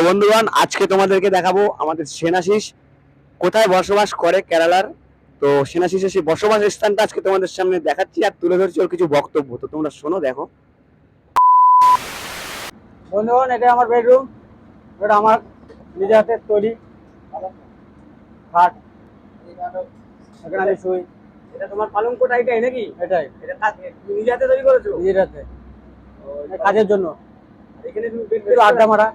বন্ধুগণ, আজকে তোমাদেরকে দেখাবো আমাদের সেনাশিস কোথায় বসবাস করে কেরালার। তো সেনাশিসের সেই বসবাস স্থানটা আজকে তোমাদের সামনে দেখাচ্ছি আর তুলে ধরছি ওর কিছু বক্তব্য। তো তোমরা শোনো, দেখো। বন্ধুগণ, এটা আমার বেডরুম। এটা আমার নিজের হাতে তৈরি খাট। এখানে আমি শুই। এটা তোমার পালঙ্কটা এটাই নাকি? এটাই এটা তুমি নিজে হাতে তৈরি করেছো? নিজের হাতে, কাজের জন্য। এখানে তুমি বেড একটু আড্ডা মারা।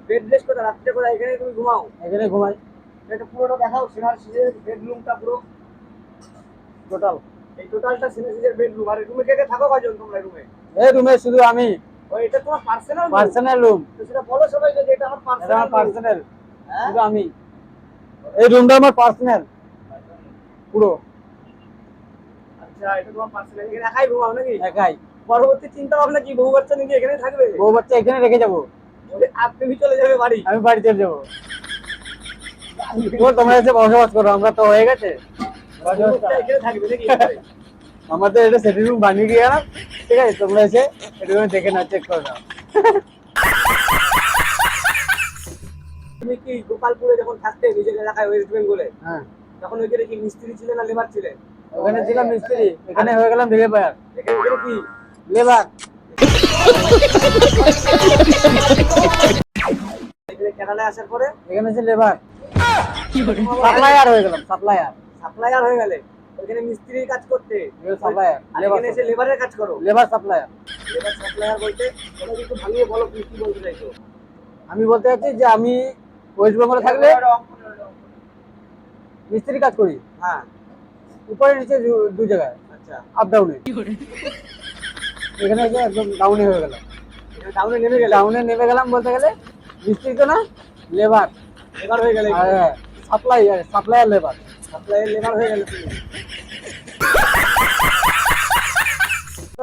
বেড রেস্ট করে রাত্রে করে এখানে তুমি ঘুমাও? এখানে ঘুমাই। এটা পুরোটা দেখাও, সেনাশিসের বেডরুমটা পুরো টোটাল এই টোটালটা সেনাশিসের বেডরুম। আর রুমে কে কে থাকো কয়জন তোমরা রুমে? এই রুমে শুধু আমি। ও, এটা তোমার পার্সোনাল রুম। তো সেটা বলো সবাইকে যে এটা আমার এটা আমার পার্সোনাল, হ্যাঁ? শুধু আমি। এই রুমটা আমার পার্সোনাল পুরো। আচ্ছা, এটা তোমার পার্সোনাল, এখানে একাই ঘুমাও নাকি? একাই। পরবর্তী চিন্তা ভাবনা কি, বউ বাচ্চা নাকি এখানে থাকবে? বউ বাচ্চা এখানে রেখে যাবো। আর তুমি চলে যাবে বাড়ি? আমি বাড়ি চলে যাবো। তোমরা এসে বসবাস করো, আমরা তো হয়ে গেছে। এখানে থাকবে নাকি? আমাদের এটা সেটিং রুম বানিয়ে দিয়ে গেলাম, ঠিক আছে? তোমরা এসে এটা দেখে নাও, চেক করে নাও। তুমি কি গোপালপুরে যখন থাকতে নিজের এলাকায় ওয়েস্ট বেঙ্গলে, হ্যাঁ, তখন ওইখানে কি মিস্ত্রি ছিলেন না লেবার ছিলেন? ওখানে ছিলাম মিস্ত্রি, এখানে হয়ে গেলাম লেবার। এখানে কি লেবার। এখানে কেরালায় আসার পরে এখানে হচ্ছে লেবার। সাপ্লায়ার হয়ে গেলাম, সাপ্লায়ার। সাপ্লায়ার হয়ে গেলে ওইখানে মিস্ত্রির কাজ করতে, সাপ্লায়ার। আর এখানে এসে লেবারের কাজ করো। Labour supplier. লেবার সাপ্লায়ার বলতে ওটা কিন্তু ভাঙিয়ে বলো, তুমি কি বলতে চাইছো? আমি বলতে চাচ্ছি যে আমি ওয়েস্ট বেঙ্গলে থাকলে মিস্ত্রি কাজ করি। হ্যাঁ, উপরে নিচে দু জায়গায়, আচ্ছা। আপ ডাউনে। এখানে এসে একদম ডাউনে হয়ে গেলাম। এখানে টাউনে নেমে গেলে ডাউনে নেমে গেলাম বলতে গেলে, মিস্ত্রি তো না, লেবার। লেবার হয়ে গেলে, supplier, supplier labour. Supplier labour হয়ে গেলে তুমি।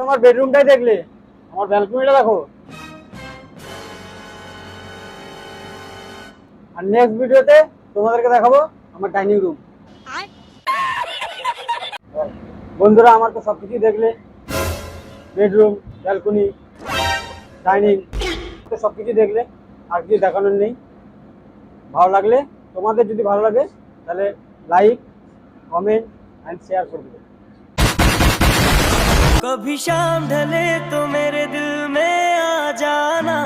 আমার বেডরুমটাই দেখলে, আমার ব্যালকনিটা দেখো। আর নেক্সট ভিডিওতে তোমাদেরকে দেখাবো আমার ডাইনিং রুম। বন্ধুরা, আমার তো সবকিছু দেখলে, বেডরুম, ব্যালকনি, ডাইনিং, তো সবকিছু দেখলে। আর কিছু দেখানোর নেই। ভালো লাগলে, তোমাদের যদি ভালো লাগে তাহলে লাইক, কমেন্ট এন্ড শেয়ার করে দেবে। कभी शाम ढले तो मेरे दिल में आ जाना।